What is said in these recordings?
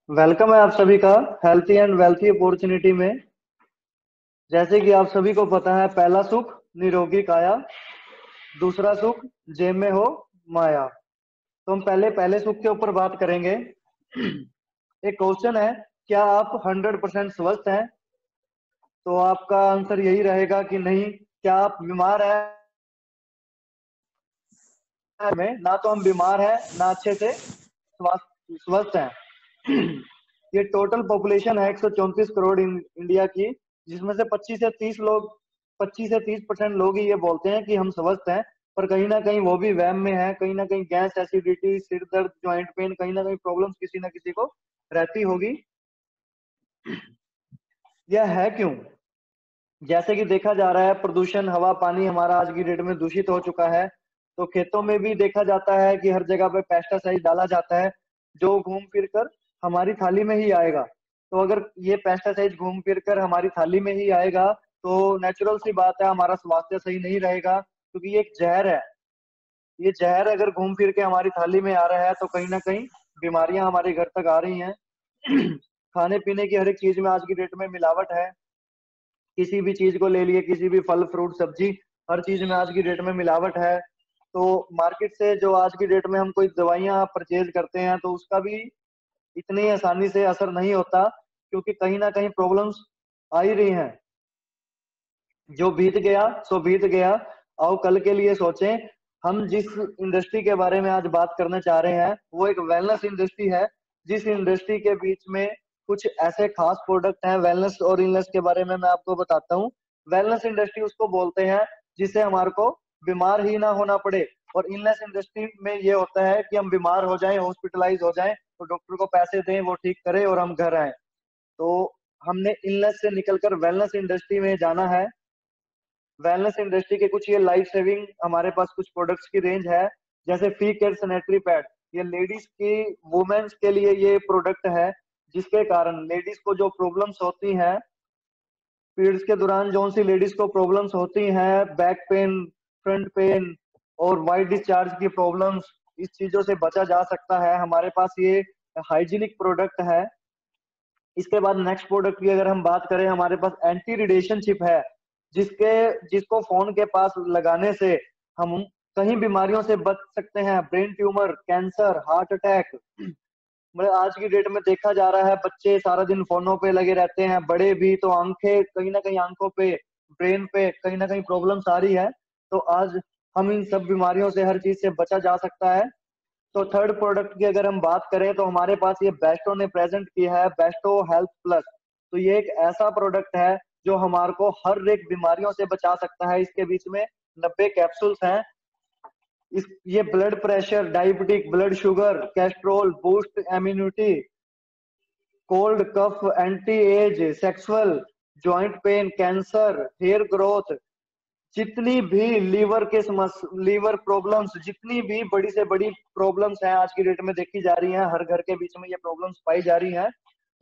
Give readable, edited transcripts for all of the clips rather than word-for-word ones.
Welcome है आप सभी का हेल्थी एंड वेल्थी अपॉर्चुनिटी में। जैसे कि आप सभी को पता है, पहला सुख निरोगी काया, दूसरा सुख जेब में हो माया। तो हम पहले पहले सुख के ऊपर बात करेंगे। एक क्वेश्चन है, क्या आप 100% स्वस्थ हैं? तो आपका आंसर यही रहेगा कि नहीं। क्या आप बीमार हैं? में ना तो हम बीमार हैं ना अच्छे से स्वस्थ स्वस्थ हैं। ये टोटल पॉपुलेशन है 134 करोड़ इंडिया की, जिसमें से 25 से 30% लोग ही ये बोलते हैं कि हम स्वस्थ हैं। पर कहीं ना कहीं वो भी वहम में है, कहीं ना कहीं गैस एसिडिटी, सिर दर्द, ज्वाइंट पेन, कहीं ना कहीं प्रॉब्लम्स किसी ना किसी को रहती होगी। यह है क्यों? जैसे कि देखा जा रहा है, प्रदूषण, हवा पानी हमारा आज की डेट में दूषित हो चुका है। तो खेतों में भी देखा जाता है कि हर जगह पे पेस्टिसाइड डाला जाता है, जो घूम फिर कर हमारी थाली में ही आएगा। तो अगर ये पेस्टिसाइड घूम फिर कर हमारी थाली में ही आएगा, तो नेचुरल सी बात है हमारा स्वास्थ्य सही नहीं रहेगा, क्योंकि ये एक जहर है। ये जहर अगर घूम फिर के हमारी थाली में आ रहा है तो कहीं ना कहीं बीमारियां हमारे घर तक आ रही हैं। खाने पीने की हर एक चीज में आज की डेट में मिलावट है। किसी भी चीज को ले लिए, किसी भी फल फ्रूट सब्जी, हर चीज में आज की डेट में मिलावट है। तो मार्केट से जो आज की डेट में हम कोई दवाइयाँ परचेज करते हैं, तो उसका भी इतनी आसानी से असर नहीं होता, क्योंकि कहीं ना कहीं प्रॉब्लम्स आ ही रही हैं। जो बीत गया सो बीत गया। आओ कल के लिए सोचें। हम जिस इंडस्ट्री के बारे में आज बात करना चाह रहे हैं, वो एक वेलनेस इंडस्ट्री है। जिस इंडस्ट्री के बीच में कुछ ऐसे खास प्रोडक्ट हैं, वेलनेस और इलनेस के बारे में मैं आपको बताता हूँ। वेलनेस इंडस्ट्री उसको बोलते हैं जिससे हमारे को बीमार ही ना होना पड़े। और इलनेस इंडस्ट्री में ये होता है कि हम बीमार हो जाएं, हॉस्पिटलाइज हो जाएं, तो डॉक्टर को पैसे दें, वो ठीक करे और हम घर आए। तो हमने इलनेस से निकलकर वेलनेस इंडस्ट्री में जाना है। वेलनेस इंडस्ट्री के कुछ ये लाइफ सेविंग हमारे पास कुछ प्रोडक्ट्स की रेंज है। जैसे फी केयर सैनिटरी पैड, ये लेडीज की, वुमेन्स के लिए ये प्रोडक्ट है, जिसके कारण लेडीज को जो प्रॉब्लम्स होती हैं पीरियड्स के दौरान, जो सी लेडीज को प्रॉब्लम्स होती हैं, बैक पेन, फ्रंट पेन और वाइट डिस्चार्ज की प्रॉब्लम्स, इस चीजों से बचा जा सकता है। हमारे पास ये हाइजीनिक प्रोडक्ट है। इसके बाद नेक्स्ट प्रोडक्ट की अगर हम बात करें, हमारे पास एंटी रेडिएशन चिप है, जिसके जिसको फोन के पास लगाने से हम कई बीमारियों से बच सकते हैं। Brain tumour, cancer, heart attack. मतलब आज की डेट में देखा जा रहा है, बच्चे सारा दिन फोनों पे लगे रहते हैं, बड़े भी। तो आंखें, कहीं ना कहीं आंखों पे, ब्रेन पे कहीं ना कहीं प्रॉब्लम्स आ रही है। तो आज हम इन सब बीमारियों से, हर चीज से बचा जा सकता है। तो थर्ड प्रोडक्ट की अगर हम बात करें, तो हमारे पास ये बेस्टो ने प्रेजेंट किया है, बेस्टो हेल्थ प्लस। तो ये एक ऐसा प्रोडक्ट है जो हमारे को हर एक बीमारियों से बचा सकता है। इसके बीच में 90 कैप्सूल्स हैं। ये blood pressure, diabetic, blood sugar, cholesterol, boost immunity, cold cough, anti age, sexual, joint pain, cancer, hair growth, जितनी भी लीवर के समस्या, लीवर प्रॉब्लम्स, जितनी भी बड़ी से बड़ी प्रॉब्लम्स हैं आज की डेट में देखी जा रही हैं, हर घर के बीच में ये प्रॉब्लम्स पाई जा रही हैं।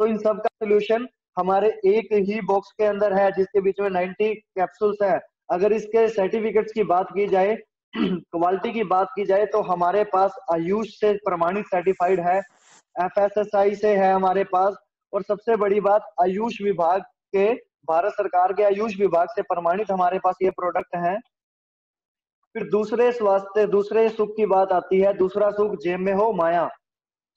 तो इन सब का सोल्यूशन हमारे एक ही बॉक्स के अंदर है, जिसके बीच में 90 कैप्सूल्स है। अगर इसके सर्टिफिकेट्स की बात की जाए, क्वालिटी की बात की जाए, तो हमारे पास आयुष से प्रमाणित सर्टिफाइड है, एफएसएसआई से है हमारे पास। और सबसे बड़ी बात, आयुष विभाग के, भारत सरकार के आयुष विभाग से प्रमाणित हमारे पास ये प्रोडक्ट है। फिर दूसरे स्वास्थ्य, दूसरे सुख की बात आती है। दूसरा सुख जेब में हो माया।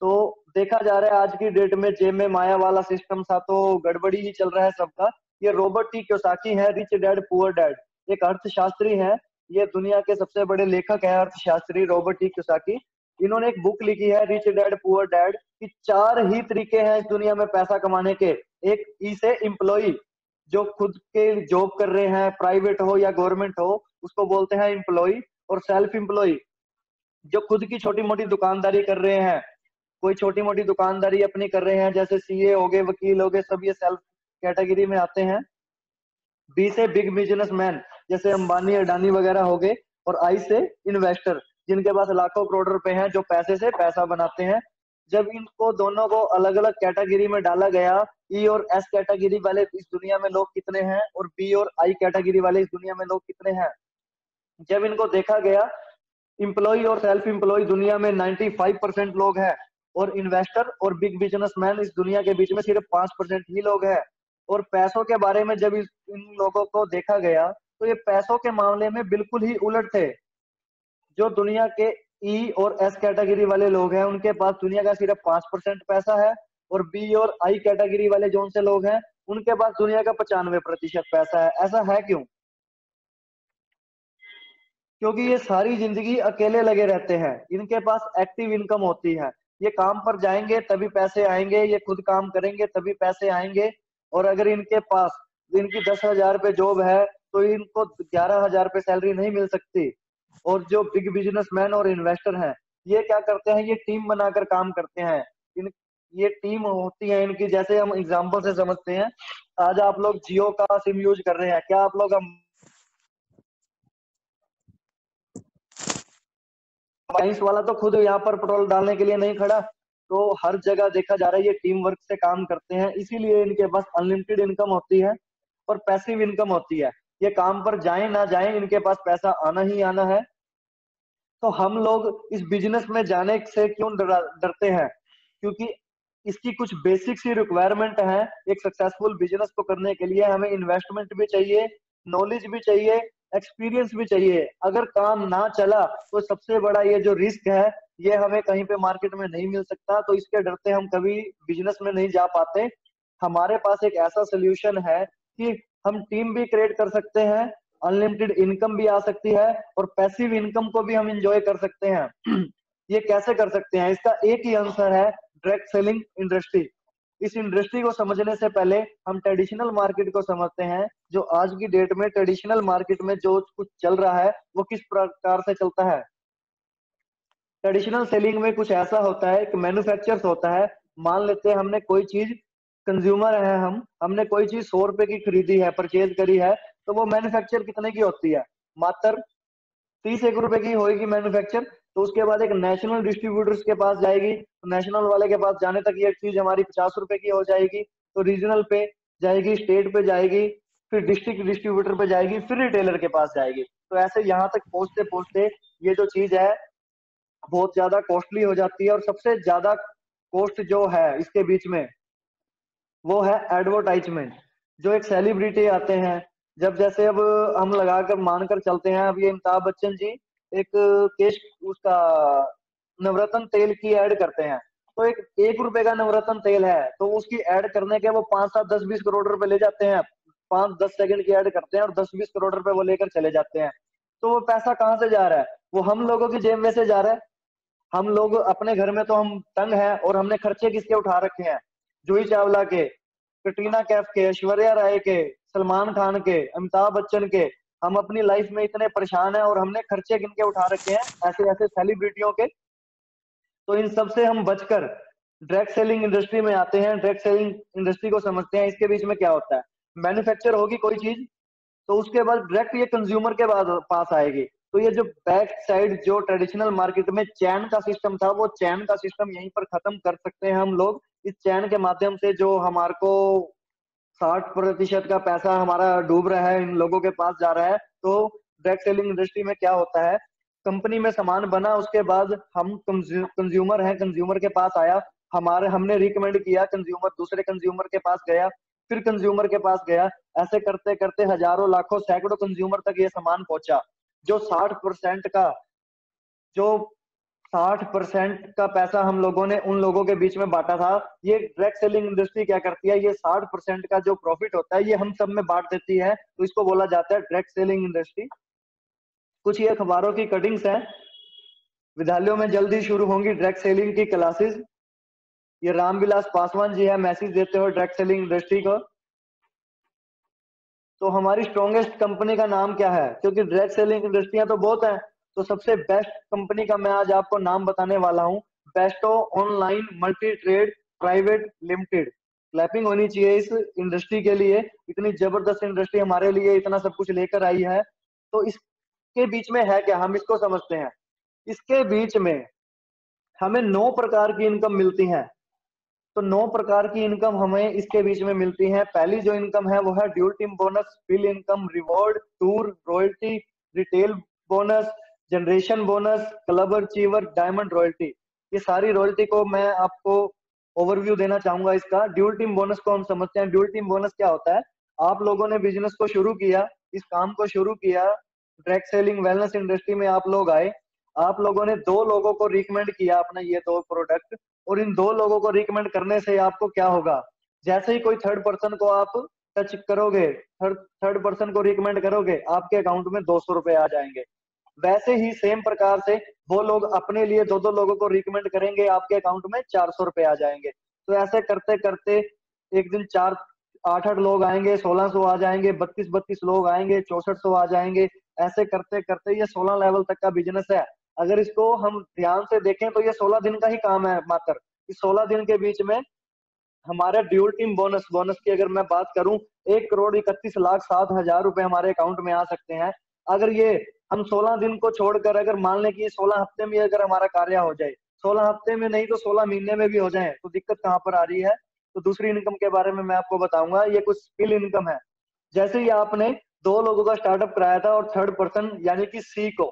तो देखा जा रहा है आज की डेट में जेब में माया वाला सिस्टम सा तो गड़बड़ी ही चल रहा है सबका। ये रॉबर्ट टी कियोसाकी है, रिच डैड पुअर डैड, एक अर्थशास्त्री है। ये दुनिया के सबसे बड़े लेखक है, अर्थशास्त्री रॉबर्ट टी कियोसाकी। इन्होंने एक बुक लिखी है, रिच डैड पुअर डैड, कि चार ही तरीके हैं इस दुनिया में पैसा कमाने के। एक ई से एम्प्लॉय, जो खुद के जॉब कर रहे हैं, प्राइवेट हो या गवर्नमेंट हो, उसको बोलते हैं एम्प्लॉय। और सेल्फ एम्प्लॉय, जो खुद की छोटी मोटी दुकानदारी कर रहे हैं, कोई छोटी मोटी दुकानदारी अपनी कर रहे हैं, जैसे सीए हो गए, वकील हो गए, सब ये सेल्फ कैटेगरी में आते हैं। बी से बिग बिजनेसमैन, जैसे अंबानी अडानी वगैरह हो गए। और आई से इन्वेस्टर, जिनके पास लाखों करोड़ रुपए हैं, जो पैसे से पैसा बनाते हैं। जब इनको दोनों को अलग अलग कैटेगरी में डाला गया, ई और एस कैटेगरी वाले इस दुनिया में लोग कितने हैं, और बी और आई कैटेगरी वाले इस दुनिया में लोग कितने हैं, जब इनको देखा गया, इम्प्लॉय और सेल्फ इम्प्लॉय दुनिया में 95% लोग हैं। और इन्वेस्टर और बिग बिजनेसमैन इस दुनिया के बीच में सिर्फ 5% ही लोग हैं। और पैसों के बारे में जब इन लोगों को देखा गया तो ये पैसों के मामले में बिल्कुल ही उलट थे। जो दुनिया के ई और एस कैटेगरी वाले लोग हैं उनके पास दुनिया का सिर्फ 5% पैसा है, और बी और आई कैटेगरी वाले जो उनसे लोग हैं उनके पास दुनिया का 95% पैसा है। ऐसा है क्यों? क्योंकि ये सारी जिंदगी अकेले लगे रहते हैं, इनके पास एक्टिव इनकम होती है। ये काम पर जाएंगे तभी पैसे आएंगे, ये खुद काम करेंगे तभी पैसे आएंगे। और अगर इनके पास इनकी 10,000 पे जॉब है तो इनको 11,000 पे सैलरी नहीं मिल सकती। और जो बिग बिजनेसमैन और इन्वेस्टर हैं ये क्या करते हैं, ये टीम बनाकर काम करते हैं। इन ये टीम होती है इनकी, जैसे हम एग्जांपल से समझते हैं। आज आप लोग जियो का सिम यूज कर रहे हैं, क्या आप लोग साइंस वाला तो खुद यहाँ पर पेट्रोल डालने के लिए नहीं खड़ा। तो हर जगह देखा जा रहा है ये टीम वर्क से काम करते हैं, इसीलिए इनके पास अनलिमिटेड इनकम होती है और पैसिव इनकम होती है। ये काम पर जाए ना जाए इनके पास पैसा आना ही आना है। तो हम लोग इस बिजनेस में जाने से क्यों डरते हैं? क्योंकि इसकी कुछ बेसिक सी रिक्वायरमेंट है। एक सक्सेसफुल बिजनेस को करने के लिए हमें इन्वेस्टमेंट भी चाहिए, नॉलेज भी चाहिए, एक्सपीरियंस भी चाहिए। अगर काम ना चला तो सबसे बड़ा ये जो रिस्क है ये हमें कहीं पे मार्केट में नहीं मिल सकता, तो इसके डरते हम कभी बिजनेस में नहीं जा पाते। हमारे पास एक ऐसा सोल्यूशन है कि हम टीम भी क्रिएट कर सकते हैं, अनलिमिटेड इनकम भी आ सकती है और पैसिव इनकम को भी हम इंजॉय कर सकते हैं। ये कैसे कर सकते हैं? इसका एक ही आंसर है, डायरेक्ट सेलिंग इंडस्ट्री। इस इंडस्ट्री को समझने से पहले हम ट्रेडिशनल मार्केट को समझते हैं। जो आज की डेट में ट्रेडिशनल मार्केट में जो कुछ चल रहा है वो किस प्रकार से चलता है। ट्रेडिशनल सेलिंग में कुछ ऐसा होता है कि मैन्युफैक्चर्स होता है। मान लेते हैं हमने कोई चीज, कंज्यूमर है हमने कोई चीज 100 रुपए की खरीदी है, परचेज करी है, तो वो मैन्युफैक्चर कितने की होती है? मात्र 30-1 रुपए की होगी मैन्युफैक्चर। तो उसके बाद एक नेशनल डिस्ट्रीब्यूटर्स के पास जाएगी, तो नेशनल वाले के पास जाने तक ये चीज हमारी 50 रुपए की हो जाएगी। तो रीजनल पे जाएगी, स्टेट पे जाएगी, फिर डिस्ट्रिक्ट डिस्ट्रीब्यूटर पे जाएगी, फिर रिटेलर के पास जाएगी। तो ऐसे यहाँ तक पहुंचते पहुंचते ये जो चीज है बहुत ज्यादा कॉस्टली हो जाती है। और सबसे ज्यादा कॉस्ट जो है इसके बीच में वो है एडवर्टाइजमेंट। जो एक सेलिब्रिटी आते हैं, जब जैसे अब हम लगाकर मानकर चलते हैं, अब ये अमिताभ बच्चन जी एक केश उसका नवरत्न तेल की ऐड करते हैं। तो एक 1 रुपए का नवरत्न तेल है, तो उसकी ऐड करने के वो 5, 7, 10, 20 करोड़ रुपए ले जाते हैं। 5-10 सेकंड की ऐड करते हैं और 10-20 करोड़ रुपए वो लेकर चले जाते हैं। तो वो पैसा कहाँ से जा रहा है? वो हम लोगों की जेब में से जा रहा है। हम लोग अपने घर में तो हम तंग हैं, और हमने खर्चे किसके उठा रखे हैं? जूही चावला के, कटरीना कैफ के, ऐश्वर्या राय के, सलमान खान के, अमिताभ बच्चन के। हम अपनी लाइफ में इतने परेशान हैं और हमने खर्चे किनके उठा रखे हैं? ऐसे ऐसे सेलिब्रिटियों के। तो इन सब से हम बचकर डायरेक्ट सेलिंग इंडस्ट्री में आते हैं। डायरेक्ट सेलिंग इंडस्ट्री को समझते हैं। इसके बीच में क्या होता है? मैन्युफैक्चर होगी कोई चीज, तो उसके बाद डायरेक्ट ये कंज्यूमर के बाद पास आएगी। तो ये जो बैक साइड जो ट्रेडिशनल मार्केट में चैन का सिस्टम था, वो चैन का सिस्टम यहीं पर खत्म कर सकते हैं हम लोग। इस चैन के माध्यम से जो हमारे को 60% का पैसा हमारा डूब रहा है, इन लोगों के पास जा रहा है। तो डायरेक्ट सेलिंग इंडस्ट्री में क्या होता है? कंपनी में सामान बना, उसके बाद हम कंज्यूमर हैं, कंज्यूमर के पास आया, हमने रिकमेंड किया, कंज्यूमर दूसरे कंज्यूमर के पास गया, फिर कंज्यूमर के पास गया। ऐसे करते करते हजारों लाखों सैकड़ों कंज्यूमर तक ये सामान पहुंचा। जो 60% का जो 60% का पैसा हम लोगों ने उन लोगों के बीच में बांटा था, ये डायरेक्ट सेलिंग इंडस्ट्री क्या करती है? ये 60% का जो प्रॉफिट होता है ये हम सब में बांट देती है। तो इसको बोला जाता है डायरेक्ट सेलिंग इंडस्ट्री। कुछ ये अखबारों की कटिंग्स हैं। विद्यालयों में जल्दी शुरू होंगी डायरेक्ट सेलिंग की क्लासेस। ये रामविलास पासवान जी है, मैसेज देते हो डायरेक्ट सेलिंग इंडस्ट्री को। तो हमारी स्ट्रॉन्गेस्ट कंपनी का नाम क्या है? क्योंकि डायरेक्ट सेलिंग इंडस्ट्रियां तो बहुत हैं, तो सबसे बेस्ट कंपनी का मैं आज आपको नाम बताने वाला हूँ। Bairstow online multi trade private limited. Clapping होनी चाहिए इस इंडस्ट्री के लिए। इतनी जबरदस्त इंडस्ट्री हमारे लिए इतना सब कुछ लेकर आई है। तो इसके बीच में है क्या, हम इसको समझते हैं। इसके बीच में हमें 9 प्रकार की इनकम मिलती है। तो 9 प्रकार की इनकम हमें इसके बीच में मिलती है। पहली जो इनकम है वो है dual team bonus, fill income, reward, tour, royalty, retail bonus, generation bonus, club achiever, diamond royalty. ये सारी रॉयल्टी को मैं आपको ओवरव्यू देना चाहूंगा इसका। ड्यूल टीम बोनस को हम समझते हैं। ड्यूल टीम बोनस क्या होता है? आप लोगों ने बिजनेस को शुरू किया, इस काम को शुरू किया, डायरेक्ट सेलिंग वेलनेस इंडस्ट्री में आप लोग आए, आप लोगों ने 2 लोगों को रिकमेंड किया अपना ये 2 प्रोडक्ट, और इन 2 लोगों को रिकमेंड करने से आपको क्या होगा? जैसे ही कोई थर्ड पर्सन को आप टच करोगे, थर्ड पर्सन को रिकमेंड करोगे, आपके अकाउंट में 200 रुपए आ जाएंगे। वैसे ही सेम प्रकार से वो लोग अपने लिए 2-2 लोगों को रिकमेंड करेंगे, आपके अकाउंट में 400 रुपए आ जाएंगे। तो ऐसे करते करते एक दिन 8-8 लोग आएंगे, 1600 आ जाएंगे, 32-32 लोग आएंगे, 6400 आ जाएंगे। ऐसे करते करते ये 16 लेवल तक का बिजनेस है। अगर इसको हम ध्यान से देखें तो ये 16 दिन का ही काम है मात्र। इस 16 दिन के बीच में हमारे ड्यूल टीम बोनस की अगर मैं बात करूं, 1,31,07,000 रुपए हमारे अकाउंट में आ सकते हैं। अगर ये हम 16 दिन को छोड़कर अगर मान लें कि 16 हफ्ते में अगर हमारा कार्य हो जाए, 16 हफ्ते में नहीं तो 16 महीने में भी हो जाए, तो दिक्कत कहाँ पर आ रही है? तो दूसरी इनकम के बारे में मैं आपको बताऊंगा। ये कुछ स्किल इनकम है। जैसे ही आपने 2 लोगों का स्टार्टअप कराया था और थर्ड पर्सन यानी कि सी को,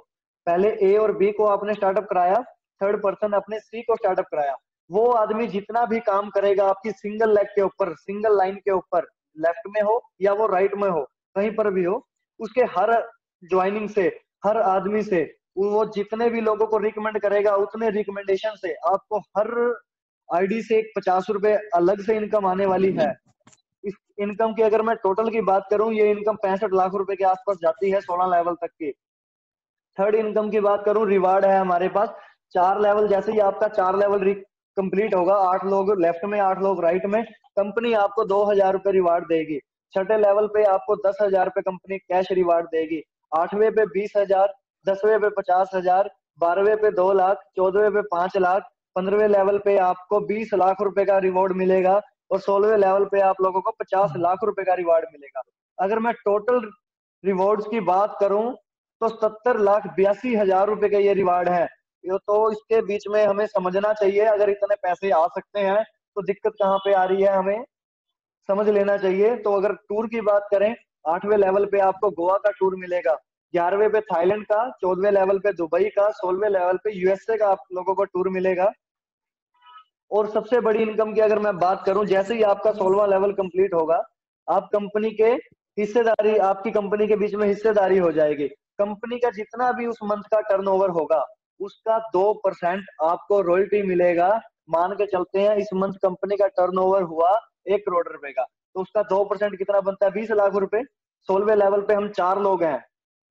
पहले ए और बी को आपने स्टार्टअप कराया, थर्ड पर्सन अपने सी को स्टार्टअप कराया। वो आदमी जितना भी काम करेगा आपकी सिंगल लेग के ऊपर, सिंगल लाइन के ऊपर, लेफ्ट में हो या वो राइट में हो, कहीं पर भी हो, उसके हर ज्वाइनिंग से, हर आदमी से, वो जितने भी लोगों को रिकमेंड करेगा, उतने रिकमेंडेशन से आपको हर आईडी से 50 रुपए अलग से इनकम आने वाली है। इस इनकम की अगर मैं टोटल की बात करूं, ये इनकम 65 लाख रुपए के आसपास जाती है 16 लेवल तक की। थर्ड इनकम की बात करूं, रिवार्ड है हमारे पास 4 लेवल। जैसे ही आपका 4 लेवल कंप्लीट होगा, 8 लोग लेफ्ट में, 8 लोग राइट में, कंपनी आपको 2,000 रुपए रिवार्ड देगी। छठे लेवल पे आपको 10,000 रुपए कंपनी कैश रिवार्ड देगी। 8वें पे 20,000, 10वें पे 50,000, 12वें पे 2 लाख, 14वें पे 5 लाख, 15वें लेवल पे आपको 20 लाख रुपए का रिवॉर्ड मिलेगा, और 16वें लेवल पे आप लोगों को 50 लाख रुपए का रिवार्ड मिलेगा। अगर मैं टोटल रिवॉर्ड्स की बात करूं तो 70,82,000 रुपए का ये रिवार्ड है। ये तो इसके बीच में हमें समझना चाहिए, अगर इतने पैसे आ सकते हैं तो दिक्कत कहाँ पे आ रही है, हमें समझ लेना चाहिए। तो अगर टूर की बात करें, 8वें लेवल पे आपको गोवा का टूर मिलेगा, 11वें पे थाईलैंड का, 14वें लेवल पे दुबई का, 16वें लेवल पे यूएसए का आप लोगों को टूर मिलेगा। और सबसे बड़ी इनकम की अगर मैं बात करूं, जैसे ही आपका 16वां लेवल कंप्लीट होगा, आप कंपनी के हिस्सेदारी, आपकी कंपनी के बीच में हिस्सेदारी हो जाएगी। कंपनी का जितना भी उस मंथ का टर्नओवर होगा, उसका 2% आपको रॉयल्टी मिलेगा। मान के चलते हैं इस मंथ कंपनी का टर्नओवर हुआ 1 करोड़ रुपए का, तो उसका 2% कितना बनता है? 20 लाख रुपए। 16वें लेवल पे हम 4 लोग हैं,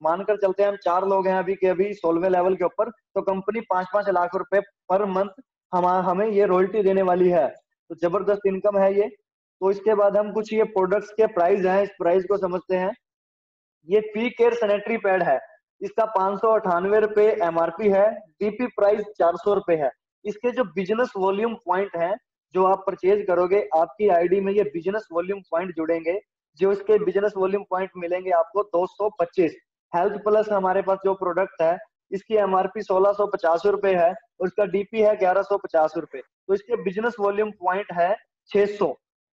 मानकर चलते हैं हम 4 लोग हैं अभी के अभी 16वें लेवल के ऊपर, तो कंपनी 5-5 लाख रुपए पर मंथ हमें ये रॉयल्टी देने वाली है। तो जबरदस्त इनकम है ये। तो इसके बाद हम कुछ ये प्रोडक्ट्स के प्राइस हैं, इस प्राइस को समझते हैं। ये पी केयर सैनिटरी पैड है, इसका 598 रुपए एमआरपी है, डीपी प्राइस 400 रुपए है। इसके जो बिजनेस वॉल्यूम पॉइंट है, जो आप परचेज करोगे, आपकी आईडी में ये बिजनेस वॉल्यूम पॉइंट जुड़ेंगे। जो इसके बिजनेस वॉल्यूम पॉइंट मिलेंगे आपको 225। हेल्थ प्लस हमारे पास जो प्रोडक्ट है, इसकी एमआरपी 1650 रुपए है, और इसका डीपी है 1150 रुपए। तो इसके बिजनेस वॉल्यूम पॉइंट है 600।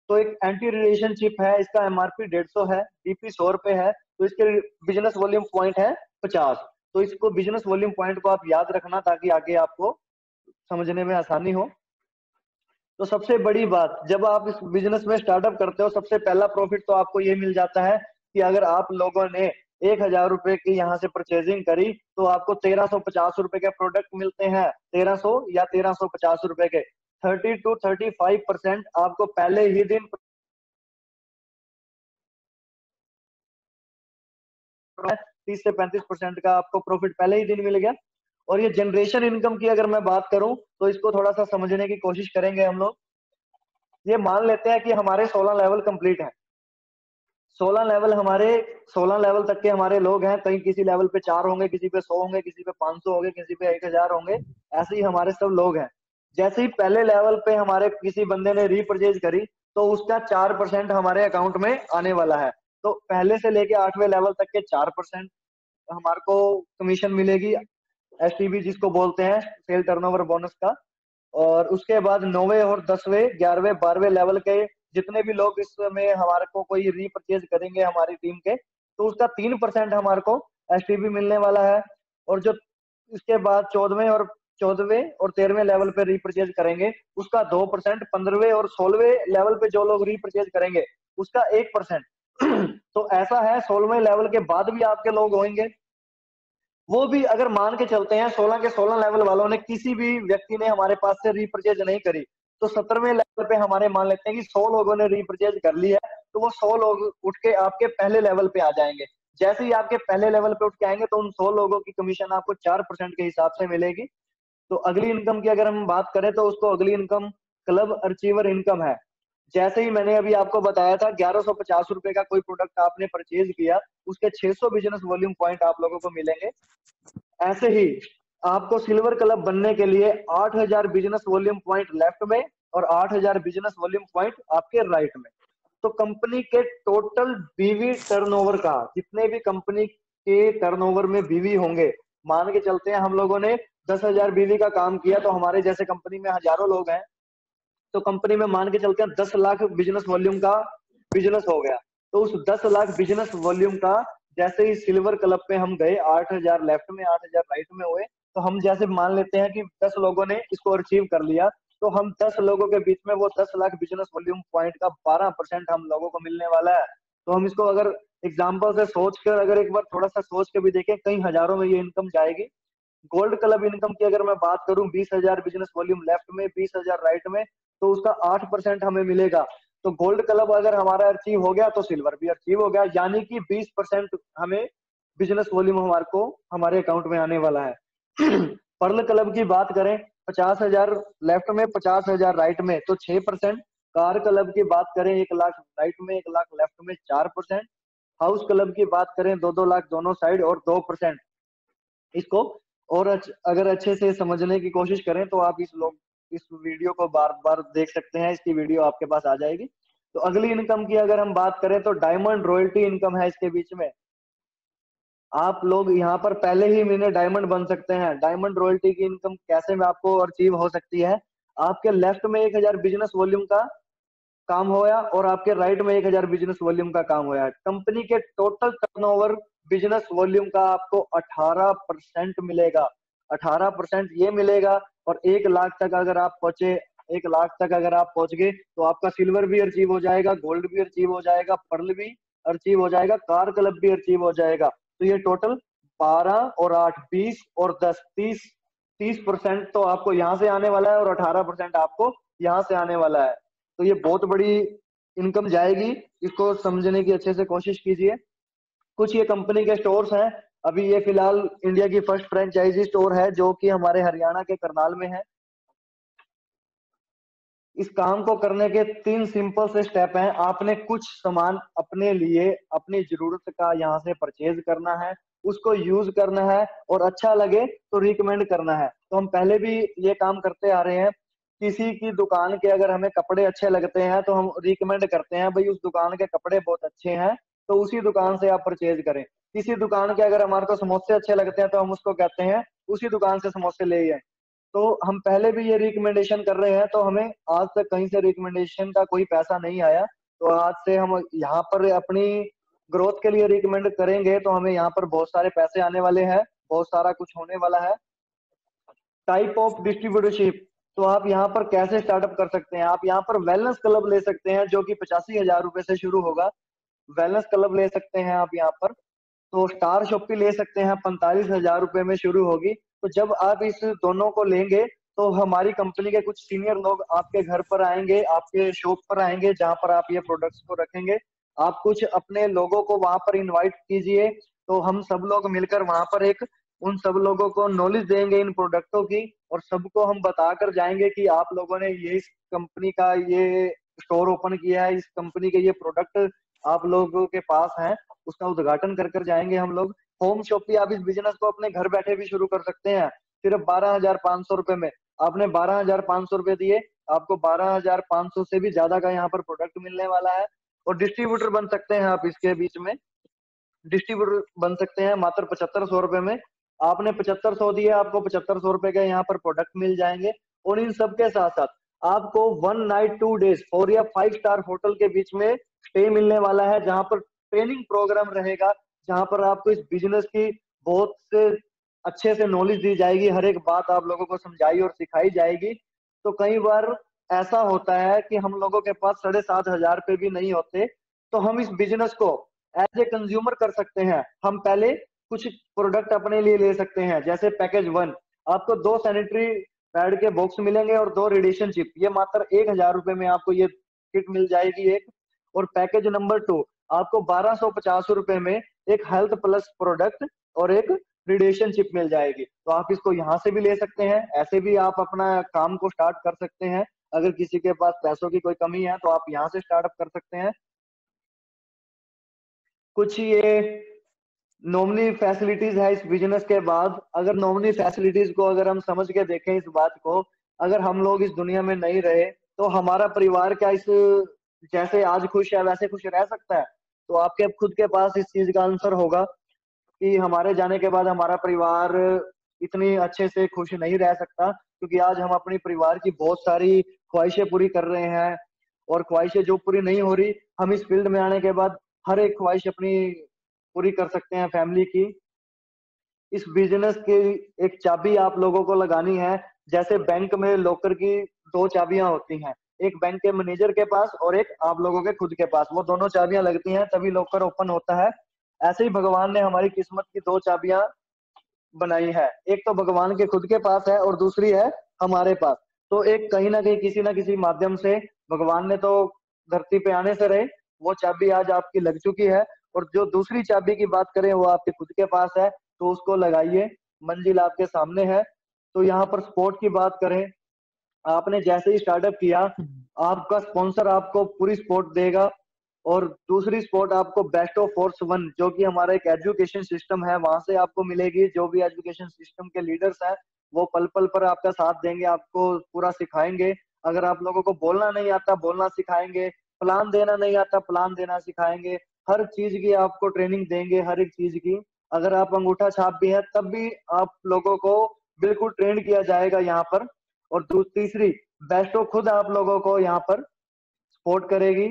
तो एक एंटी रिलेशनशिप है, इसका एमआरपी 150 है, डीपी 100 रुपए है, तो इसके बिजनेस वॉल्यूम पॉइंट है 50। तो इसको बिजनेस वॉल्यूम पॉइंट को आप याद रखना, ताकि आगे आपको समझने में आसानी हो। तो सबसे बड़ी बात, जब आप इस बिजनेस में स्टार्टअप करते हो, सबसे पहला प्रॉफिट तो आपको ये मिल जाता है कि अगर आप लोगों ने 1,000 रुपए की यहाँ से परचेजिंग करी, तो आपको 1,350 रुपए के प्रोडक्ट मिलते हैं। 1,300 या 1,350 रुपए के 30-35% आपको पहले ही दिन 30 से 35% का आपको प्रॉफिट पहले ही दिन मिल गया। और ये जनरेशन इनकम की अगर मैं बात करूं, तो इसको थोड़ा सा समझने की कोशिश करेंगे हम लोग। ये मान लेते हैं कि हमारे 16 लेवल कंप्लीट हैं। 16 लेवल हमारे 16 लेवल तक के हमारे लोग हैं। कहीं किसी लेवल पे 4 होंगे, किसी पे 100 होंगे, किसी पे 500 होंगे, किसी पे 1,000 होंगे। ऐसे ही हमारे सब लोग हैं। जैसे ही पहले लेवल पे हमारे किसी बंदे ने रीपरचेज करी, तो उसका 4% हमारे अकाउंट में आने वाला है। तो पहले से लेके 8वें लेवल तक के 4% हमारे को कमीशन मिलेगी, एसटीबी जिसको बोलते हैं, सेल टर्नओवर बोनस का। और उसके बाद 9वें और 10वें, 11वें, 12वें लेवल के जितने भी लोग इसमें हमारे को कोई रीपरचेज करेंगे हमारी टीम के, तो उसका 3% हमारे को एसटीबी मिलने वाला है। और जो इसके बाद 14वें और 14वें और 13वें लेवल पे रीपरचेज करेंगे उसका 2%, 15वें और 16वें लेवल पे जो लोग रीपरचेज करेंगे उसका 1%। तो ऐसा है 16वें लेवल के बाद भी आपके लोग होंगे, वो भी अगर मान के चलते हैं 16 के 16 लेवल वालों ने किसी भी व्यक्ति ने हमारे पास से रीपरचेज नहीं करी, तो 17वें लेवल पे हमारे मान लेते हैं कि 100 लोगों ने रीपरचेज कर ली है, तो वो 100 लोग उठ के आपके पहले लेवल पे आ जाएंगे। जैसे ही आपके पहले लेवल पे उठ के आएंगे तो उन 100 लोगों की कमीशन आपको 4% के हिसाब से मिलेगी। तो अगली इनकम की अगर हम बात करें तो उसको अगली इनकम क्लब अचीवर इनकम है। जैसे ही मैंने अभी आपको बताया था 1150 रुपए का कोई प्रोडक्ट आपने परचेज किया, उसके 600 बिजनेस वॉल्यूम पॉइंट आप लोगों को मिलेंगे। ऐसे ही आपको सिल्वर क्लब बनने के लिए 8000 बिजनेस वॉल्यूम पॉइंट लेफ्ट में और 8000 बिजनेस वॉल्यूम पॉइंट आपके राइट में। तो कंपनी के टोटल बीवी टर्नओवर का, जितने भी कंपनी के टर्नओवर में बीवी होंगे, मान के चलते हैं हम लोगों ने 10,000 बीवी का काम किया, तो हमारे जैसे कंपनी में हजारों लोग हैं, तो कंपनी में मान के चलते हैं 10 लाख बिजनेस वॉल्यूम का बिजनेस हो गया। तो उस 10 लाख बिजनेस वॉल्यूम का जैसे ही सिल्वर क्लब पे हम गए, 8000 लेफ्ट में 8000 राइट में हुए, तो हम जैसे मान लेते हैं कि 10 लोगों ने इसको अचीव कर लिया, तो हम 10 लोगों के बीच में वो 10 लाख बिजनेस वॉल्यूम पॉइंट का 12% हम लोगों को मिलने वाला है। तो हम इसको अगर एग्जाम्पल से सोच कर अगर एक बार थोड़ा सा सोच के भी देखें, कई हजारों में ये इनकम जाएगी। गोल्ड क्लब इनकम की अगर मैं बात करूं, 20,000 बिजनेस वॉल्यूम लेफ्ट में 20,000 राइट में, तो उसका 8% हमें मिलेगा। तो गोल्ड क्लब अगर हमारा अचीव हो गया तो सिल्वर भी अचीव हो गया, यानी कि 20% हमें बिजनेस वॉल्यूम हमारे को हमारे अकाउंट में आने वाला है। पर्ल क्लब की बात करें, 50,000 लेफ्ट में 50,000 राइट में, तो 6%। कार क्लब की बात करें 1 लाख राइट में 1 लाख लेफ्ट में 4%। हाउस क्लब की बात करें 2-2 लाख दोनों साइड और 2%। इसको और अगर अच्छे से समझने की कोशिश करें तो आप इस वीडियो को बार बार देख सकते हैं, इसकी वीडियो आपके पास आ जाएगी। तो अगली इनकम की अगर हम बात करें तो डायमंड रॉयल्टी इनकम है इसके बीच में। आप लोग यहाँ पर पहले ही महीने डायमंड बन सकते हैं। डायमंड रॉयल्टी की इनकम कैसे में आपको अचीव हो सकती है, आपके लेफ्ट में 1000 बिजनेस वॉल्यूम का काम होया और आपके राइट में 1000 बिजनेस वॉल्यूम का काम होया, कंपनी के टोटल टर्नओवर बिजनेस वॉल्यूम का आपको 18% मिलेगा। 18% ये मिलेगा। और 1 लाख तक अगर आप पहुंचे, 1 लाख तक अगर आप पहुंच गए तो आपका सिल्वर भी अचीव हो जाएगा, गोल्ड भी अचीव हो जाएगा, पर्ल भी अचीव हो जाएगा, कार क्लब भी अचीव हो जाएगा। तो ये टोटल 12 और 8 20 और 10 30% तो आपको यहाँ से आने वाला है और 18% आपको यहाँ से आने वाला है। तो ये बहुत बड़ी इनकम जाएगी, इसको समझने की अच्छे से कोशिश कीजिए। कुछ ये कंपनी के स्टोर्स हैं। अभी ये फिलहाल इंडिया की फर्स्ट फ्रेंचाइजी स्टोर है जो कि हमारे हरियाणा के करनाल में है। इस काम को करने के 3 सिंपल से स्टेप हैं। आपने कुछ सामान अपने लिए अपनी जरूरत का यहाँ से परचेज करना है, उसको यूज करना है और अच्छा लगे तो रिकमेंड करना है। तो हम पहले भी ये काम करते आ रहे हैं। किसी की दुकान के अगर हमें कपड़े अच्छे लगते हैं तो हम रिकमेंड करते हैं, भाई उस दुकान के कपड़े बहुत अच्छे हैं तो उसी दुकान से आप परचेज करें। किसी दुकान के अगर हमारे को समोसे अच्छे लगते हैं तो हम उसको कहते हैं उसी दुकान से समोसे ले आए। तो हम पहले भी ये रिकमेंडेशन कर रहे हैं, तो हमें आज तक कहीं से रिकमेंडेशन का कोई पैसा नहीं आया। तो आज से हम यहाँ पर अपनी ग्रोथ के लिए रिकमेंड करेंगे तो हमें यहाँ पर बहुत सारे पैसे आने वाले हैं, बहुत सारा कुछ होने वाला है। टाइप ऑफ डिस्ट्रीब्यूटरशिप, तो आप यहाँ पर कैसे स्टार्टअप कर सकते हैं, आप यहाँ पर वेलनेस क्लब ले सकते हैं जो कि 85,000 रुपए से शुरू होगा। वेलनेस क्लब ले सकते हैं आप यहाँ पर। तो स्टार शॉपी ले सकते हैं, 45,000 रुपए में शुरू होगी। तो जब आप इस दोनों को लेंगे तो हमारी कंपनी के कुछ सीनियर लोग आपके घर पर आएंगे, आपके शॉप पर आएंगे जहां पर आप ये प्रोडक्ट्स को रखेंगे। आप कुछ अपने लोगों को वहां पर इनवाइट कीजिए, तो हम सब लोग मिलकर वहां पर एक उन सब लोगों को नॉलेज देंगे इन प्रोडक्टों की, और सबको हम बताकर जाएंगे कि आप लोगों ने ये इस कंपनी का ये स्टोर ओपन किया है, इस कंपनी के ये प्रोडक्ट आप लोगों के पास हैं, उसका उद्घाटन कर कर जाएंगे हम लोग। होम शॉप पे आप इस बिजनेस को अपने घर बैठे भी शुरू कर सकते हैं, सिर्फ 12,500 रुपए में। आपने 12,500 रुपए दिए, आपको 12,500 से भी ज्यादा का यहाँ पर प्रोडक्ट मिलने वाला है। और डिस्ट्रीब्यूटर बन सकते हैं आप इसके बीच में, डिस्ट्रीब्यूटर बन सकते हैं मात्र 7500 रुपए में। आपने 7500 दिए, आपको 7500 रुपए के यहाँ पर प्रोडक्ट मिल जाएंगे। और इन सब के साथ साथ आपको 1 नाइट 2 डेज 4 या 5 स्टार होटल के बीच में स्टे मिलने वाला है, जहां पर ट्रेनिंग प्रोग्राम रहेगा, जहां पर आपको इस बिजनेस की बहुत से अच्छे से नॉलेज दी जाएगी, हर एक बात आप लोगों को समझाई और सिखाई जाएगी। तो कई बार ऐसा होता है कि हम लोगों के पास 7,500 रुपए भी नहीं होते, तो हम इस बिज़नेस को एज़ ए कंज्यूमर कर सकते हैं। हम पहले कुछ प्रोडक्ट अपने लिए ले सकते हैं, जैसे पैकेज 1 आपको 2 सैनिटरी पैड के बॉक्स मिलेंगे और 2 रेडिएशन चिप, ये मात्र 1,000 रुपए में आपको ये किट मिल जाएगी एक। और पैकेज नंबर 2 आपको 1,250 रुपए में एक हेल्थ प्लस प्रोडक्ट और एक रेडिएशन चिप मिल जाएगी। तो आप इसको यहाँ से भी ले सकते हैं, ऐसे भी आप अपना काम को स्टार्ट कर सकते हैं। अगर किसी के पास पैसों की कोई कमी है तो आप यहाँ से स्टार्टअप कर सकते हैं। कुछ ये नॉमिनी फैसिलिटीज है इस बिजनेस के बाद। अगर नॉमिनी फैसिलिटीज को अगर हम समझ के देखें इस बात को, अगर हम लोग इस दुनिया में नहीं रहे तो हमारा परिवार क्या इस जैसे आज खुश है वैसे खुश रह सकता है? तो आपके खुद के पास इस चीज का आंसर होगा कि हमारे जाने के बाद हमारा परिवार इतनी अच्छे से खुश नहीं रह सकता, क्योंकि आज हम अपनी परिवार की बहुत सारी ख्वाहिशें पूरी कर रहे हैं। और ख्वाहिशें जो पूरी नहीं हो रही, हम इस फील्ड में आने के बाद हर एक ख्वाहिश अपनी पूरी कर सकते हैं फैमिली की। इस बिजनेस की एक चाबी आप लोगों को लगानी है, जैसे बैंक में लॉकर की 2 चाबियां होती हैं, एक बैंक के मैनेजर के पास और एक आप लोगों के खुद के पास, वो दोनों चाबियां लगती हैं तभी लॉकर ओपन होता है। ऐसे ही भगवान ने हमारी किस्मत की 2 चाबियां बनाई है, एक तो भगवान के खुद के पास है और दूसरी है हमारे पास। तो एक कहीं ना कहीं किसी ना किसी माध्यम से भगवान ने तो धरती पे आने से रहे, वो चाबी आज आपकी लग चुकी है। और जो दूसरी चाबी की बात करें वो आपके खुद के पास है, तो उसको लगाइए, मंजिल आपके सामने है। तो यहाँ पर स्पोर्ट की बात करें, आपने जैसे ही स्टार्टअप किया, आपका स्पॉन्सर आपको पूरी सपोर्ट देगा। और दूसरी सपोर्ट आपको बेस्ट ऑफ फोर्स वन, जो कि हमारा एक एजुकेशन सिस्टम है, वहां से आपको मिलेगी। जो भी एजुकेशन सिस्टम के लीडर्स हैं वो पल पल पर आपका साथ देंगे, आपको पूरा सिखाएंगे। अगर आप लोगों को बोलना नहीं आता बोलना सिखाएंगे, प्लान देना नहीं आता प्लान देना सिखाएंगे, हर चीज की आपको ट्रेनिंग देंगे, हर एक चीज की। अगर आप अंगूठा छाप भी हैं तब भी आप लोगों को बिल्कुल ट्रेन किया जाएगा यहाँ पर। और तीसरी, बेस्टो खुद आप लोगों को यहाँ पर सपोर्ट करेगी।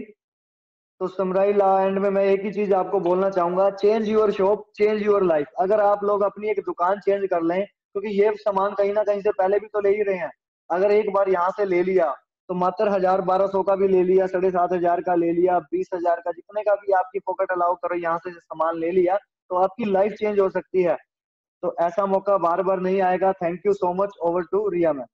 तो समराई ला एंड में मैं एक ही चीज आपको बोलना चाहूंगा, change your shop change your life. अगर आप लोग अपनी एक दुकान चेंज कर लें, क्योंकि ये सामान कहीं ना कहीं से पहले भी तो ले ही रहे हैं। अगर एक बार यहाँ से ले लिया तो मात्र 1,000-1,200 का भी ले लिया, 7,500 का ले लिया, 20,000 का, जितने का भी आपकी पॉकेट अलाउ करो, यहाँ से सामान ले लिया तो आपकी लाइफ चेंज हो सकती है। तो ऐसा मौका बार बार नहीं आएगा। Thank you so much. Over to Riya ma'am.